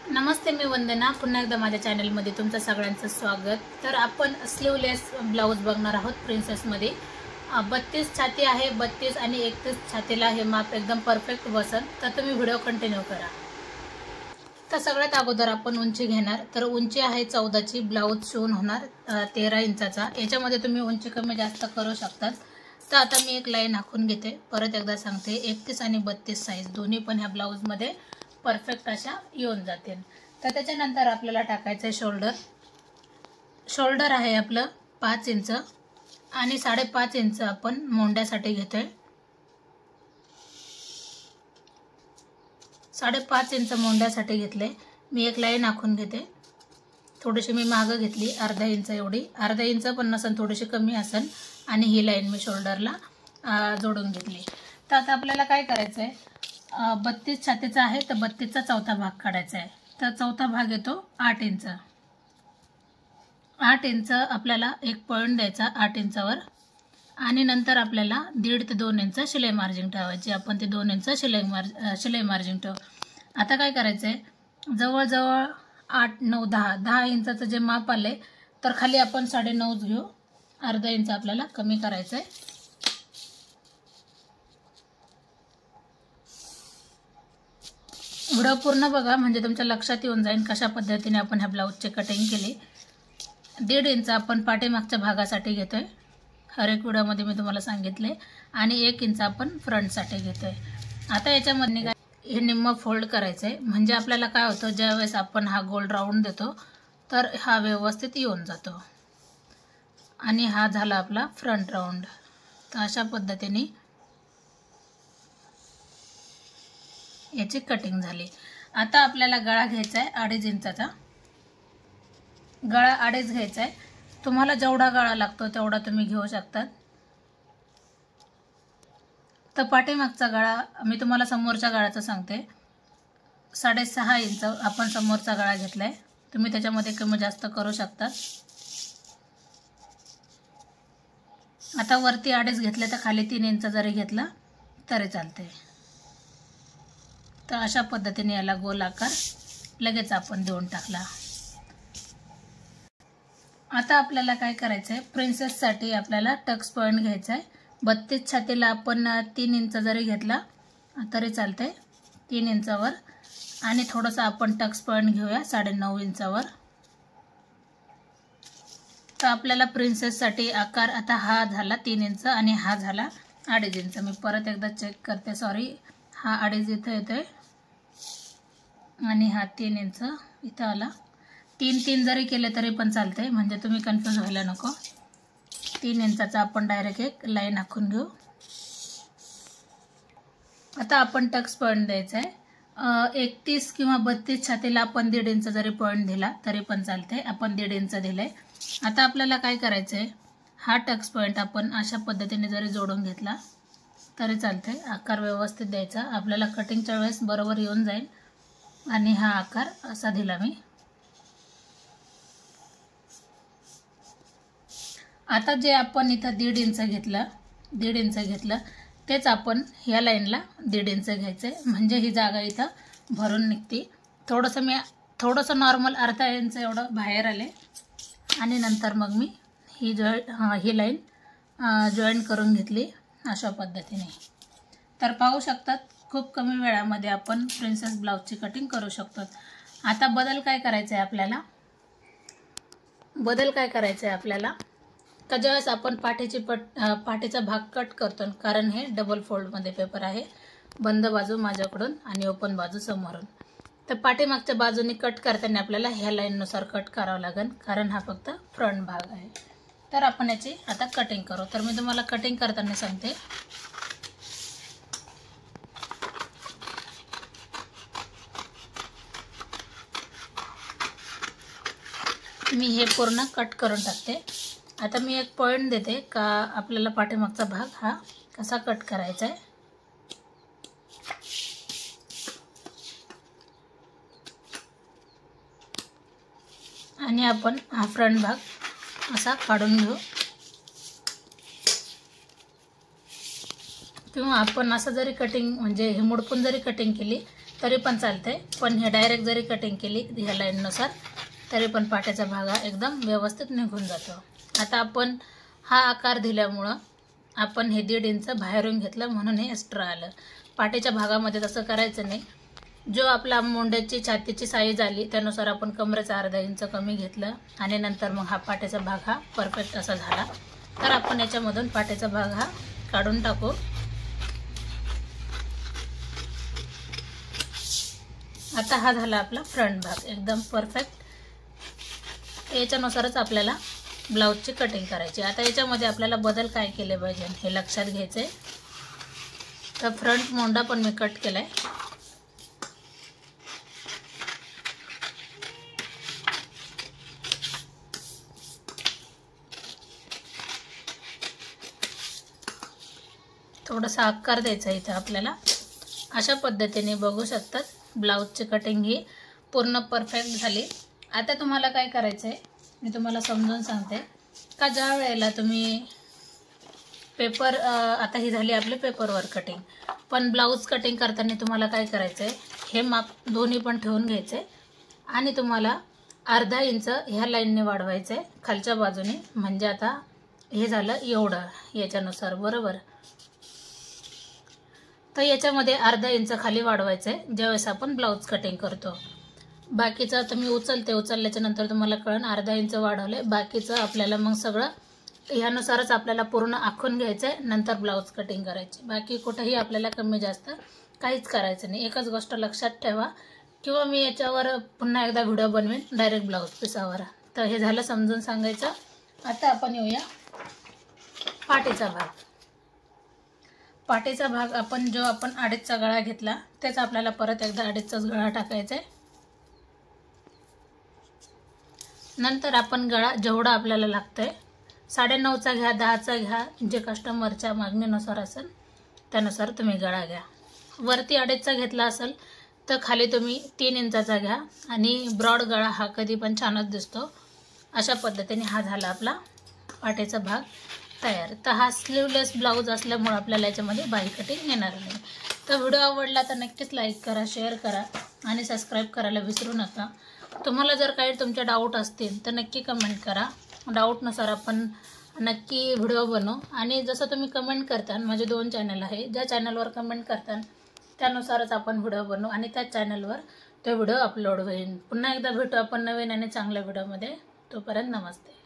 नमस्ते, मी वंदना. पुन्हा एकदा माझ्या चॅनलमध्ये तुमचं सगळ्यांचं स्वागत. तर आपण स्लीवलेस ब्लाऊज बघणार आहोत प्रिन्सेसमध्ये. 32 छाती आहे, 32 आणि 31 छातीला हे माप एकदम परफेक्ट बसन. तर तुम्ही व्हिडिओ कंटिन्यू करा. तर सगळ्यात अगोदर आपण उंची घेणार. तर उंची आहे 14ची. ब्लाऊज शिवून होणार 13 इंचाचा. याच्यामध्ये तुम्ही उंची कमी जास्त करू शकतात. तर आता मी एक लाईन आखून घेते. परत एकदा सांगते, 31 आणि 32 साईज दोन्ही पण ह्या ब्लाऊजमध्ये परफेक्ट अशा येऊन जातील. तर त्याच्यानंतर आपल्याला टाकायचं आहे शोल्डर. शोल्डर आहे आपलं 5 इंच आणि 5.5 इंच आपण मोंड्यासाठी घेतोय. 5.5 इंच मोंड्यासाठी घेतले. मी एक लाईन आखून घेते. थोडीशी मी मागं घेतली, अर्धा इंच एवढी. अर्धा इंच पण नसेल, थोडीशी कमी असेल. आणि ही लाईन मी शोल्डरला जोडून घेतली. तर आता आपल्याला काय करायचं आहे, 32 छातीचा आहे तर 32चा चौथा भाग काढायचा आहे. तर चौथा भाग येतो 8 इंच. 8 इंच आपल्याला एक पॉईंट द्यायचा 8 इंचावर. आणि नंतर आपल्याला 1.5 ते 2 इंच शिलाई मार्जिन ठेवायची. आपण ते 2 इंच शिलाई मार्जिन ठेवू. आता काय करायचं आहे, जवळजवळ 8, 9, 10 इंचाचं जे माप आले तर खाली आपण 9.5 घेऊ. अर्धा इंच आपल्याला कमी करायचं आहे. व्हिडिओ पूर्ण बघा, म्हणजे तुमच्या लक्षात येऊन जाईल कशा पद्धतीने आपण ह्या ब्लाऊजची कटिंग केली. 1.5 इंच आपण पाठीमागच्या भागासाठी घेतोय. हर एक व्हिडिओमध्ये मी तुम्हाला सांगितले. आणि 1 इंच आपण फ्रंटसाठी घेतोय. आता याच्यामध्ये हे निम्म फोल्ड करायचं आहे. म्हणजे आपल्याला काय होतं, ज्यावेळेस आपण हा गोल राऊंड देतो तर हा व्यवस्थित येऊन जातो. आणि हा झाला आपला फ्रंट राऊंड. तर अशा पद्धतीने याची कटिंग झाली. आता आपल्याला गळा घ्यायचा आहे 2.5 इंचाचा. गळा 2.5 घ्यायचा आहे. तुम्हाला जेवढा गळा लागतो तेवढा तुम्ही घेऊ शकतात. तर पाठीमागचा गळा मी तुम्हाला समोरच्या गळ्याचं सांगते. 6.5 इंच आपण समोरचा गळा घेतलाय. तुम्ही त्याच्यामध्ये कमी जास्त करू शकता. आता वरती 2.5 घेतले तर खाली 3 इंच जरी घेतला तरी चालते. तर अशा पद्धतीने याला गोल आकार लगेच आपण देऊन टाकला. आता आपल्याला काय करायचं आहे, प्रिन्सेससाठी आपल्याला टक्स पॉईंट घ्यायचा आहे. 32 छातीला आपण 3 इंच जरी घेतला तरी चालते. 3 इंचावर. आणि थोडंसं आपण टक्स पॉईंट घेऊया 9.5 इंचावर. तर आपल्याला प्रिन्सेससाठी आकार आता हा झाला 3 इंच आणि हा झाला 2.5 इंच. मी परत एकदा चेक करते, सॉरी. हा 2.5 इथं येतोय आणि हा 3 इंच इथं आला. 3 जरी केले तरी पण चालते, म्हणजे तुम्ही कन्फ्यूज व्हायला नको. 3 इंचाचा आपण डायरेक्ट एक लाईन आखून घेऊ. आता आपण टक्स पॉईंट द्यायचा आहे. 31 किंवा 32 छातीला आपण 1.5 इंच जरी पॉईंट दिला तरी पण चालते. आपण 1.5 इंच दिले. आता आपल्याला काय करायचं आहे, हा टक्स पॉईंट आपण अशा पद्धतीने जरी जोडून घेतला तरी चालते. आकार व्यवस्थित द्यायचा, आपल्याला कटिंगच्या वेळेस बरोबर येऊन जाईल. आणि हा आकार असा दिला मी. आता जे आपण इथं 1.5 इंच घेतलं, 1.5 इंच घेतलं तेच आपण ह्या लाईनला 1.5 इंच घ्यायचं आहे. म्हणजे ही जागा इथं भरून निघते. थोडंसं नॉर्मल अर्धा इंच एवढं बाहेर आले. आणि नंतर मग मी ही लाईन जॉईन करून घेतली अशा पद्धतीने. तर पाहू शकतात, खूप कमी वेळामध्ये आपण प्रिन्सेस ब्लाऊजची कटिंग करू शकतो. आता बदल काय करायचं आहे आपल्याला, तर ज्यावेळेस आपण पाठीचा भाग कट करतो, कारण हे डबल फोल्डमध्ये पेपर आहे. बंद बाजू माझ्याकडून आणि ओपन बाजू समोरून. तर पाठीमागच्या बाजूने कट करताना आपल्याला ह्या लाईननुसार कट करावं लागेल, कारण हा फक्त फ्रंट भाग आहे. तर आपण याची आता कटिंग करू. तर मी तुम्हाला कटिंग करताना सांगते. मी हे पूर्ण कट करून टाकते. आता मी एक पॉईंट देते का आपल्याला पाठीमागचा भाग हा कसा कट करायचा आहे. आणि आपण हा फ्रंट भाग असा काढून घेऊ. किंवा आपण असं जरी कटिंग, म्हणजे हे मुडपून जरी कटिंग केली तरी पण चालते, पण हे डायरेक्ट जरी कटिंग केली ह्या लाईननुसार तरी पण पाट्याचा भाग एकदम व्यवस्थित निघून जातो. आता आपण हा आकार दिल्यामुळं आपण हे 1.5 इंच बाहेरून घेतलं म्हणून हे एक्स्ट्रा आलं. पाट्याच्या भागामध्ये तसं करायचं नाही. जो आपला मुंड्याची छातीची साईज आली त्यानुसार आपण कमरेचा अर्धा इंच कमी घेतलं आणि नंतर मग हा पाट्याचा भाग हा परफेक्ट असा झाला. तर आपण याच्यामधून पाट्याचा भाग हा काढून टाकू. आता हा झाला आपला फ्रंट भाग एकदम परफेक्ट. याच्यानुसारच आपल्याला ब्लाऊजची कटिंग करायची. आता याच्यामध्ये आपल्याला बदल काय केले पाहिजे हे लक्षात घ्यायचे. तर फ्रंट मोंडा पण मी कट केलाय. थोडासा आकार द्यायचा इथे आपल्याला. अशा पद्धतीने बघू शकतात ब्लाऊजची कटिंग ही पूर्ण परफेक्ट झाली. आता तुम्हाला काय करायचं आहे मी तुम्हाला समजून सांगते. का ज्या वेळेला तुम्ही पेपर आता ही झाली आपली पेपरवर कटिंग, पण ब्लाऊज कटिंग करताना तुम्हाला काय करायचं आहे हे माप दोन्ही पण ठेवून घ्यायचं आहे आणि तुम्हाला अर्धा इंच ह्या लाईनने वाढवायचं आहे खालच्या बाजूने. म्हणजे आता हे झालं एवढं याच्यानुसार बरोबर. तर याच्यामध्ये अर्धा इंच खाली वाढवायचं आहे ज्यावेळेस आपण ब्लाऊज कटिंग करतो. बाकीचं आता मी उचलल्याच्या नंतर तुम्हाला कळण अर्धा इंच वाढवले. बाकीचं आपल्याला मग सगळं ह्यानुसारच आपल्याला पूर्ण आखून घ्यायचं आहे. नंतर ब्लाऊज कटिंग करायची. बाकी कुठेही आपल्याला कमी जास्त काहीच करायचं नाही. एकच गोष्ट लक्षात ठेवा किंवा मी याच्यावर पुन्हा एकदा व्हिडिओ बनवेन डायरेक्ट ब्लाऊज पिसावर. तर हे झालं समजून सांगायचं. आता आपण येऊया पाठीचा भाग. पाठीचा भाग आपण जो आपण 2.5चा गळा घेतला त्याच आपल्याला परत एकदा 2.5चाच गळा टाकायचा आहे. नंतर आपण गळा जेवढा आपल्याला लागतंय 9.5चा घ्या, 10चा घ्या, जे कस्टमरच्या मागणीनुसार असेल त्यानुसार तुम्ही गळा घ्या. वरती 2.5चा घेतला असेल तर खाली तुम्ही 3 इंचाचा घ्या आणि ब्रॉड गळा हा कधी पण छानच दिसतो. अशा पद्धतीने हा झाला आपला पाठीचा भाग तयार. तर हा स्लीवलेस ब्लाऊज असल्यामुळे आपल्याला याच्यामध्ये बाही कटिंग येणार नाही. तर व्हिडिओ आवडला तर नक्कीच लाईक करा, शेअर करा आणि सबस्क्राईब करायला विसरू नका. तुम्हाला जर काही तुमचे डाऊट असतील तर नक्की कमेंट करा. डाऊटनुसार आपण नक्की व्हिडिओ बनवू. आणि जसं तुम्ही कमेंट करता, माझे 2 चॅनल आहे, ज्या चॅनलवर कमेंट करता त्यानुसारच आपण व्हिडिओ बनवू आणि त्याच चॅनलवर तो व्हिडिओ अपलोड होईल. पुन्हा एकदा भेटू आपण नवीन आणि चांगल्या व्हिडिओमध्ये. तोपर्यंत नमस्ते.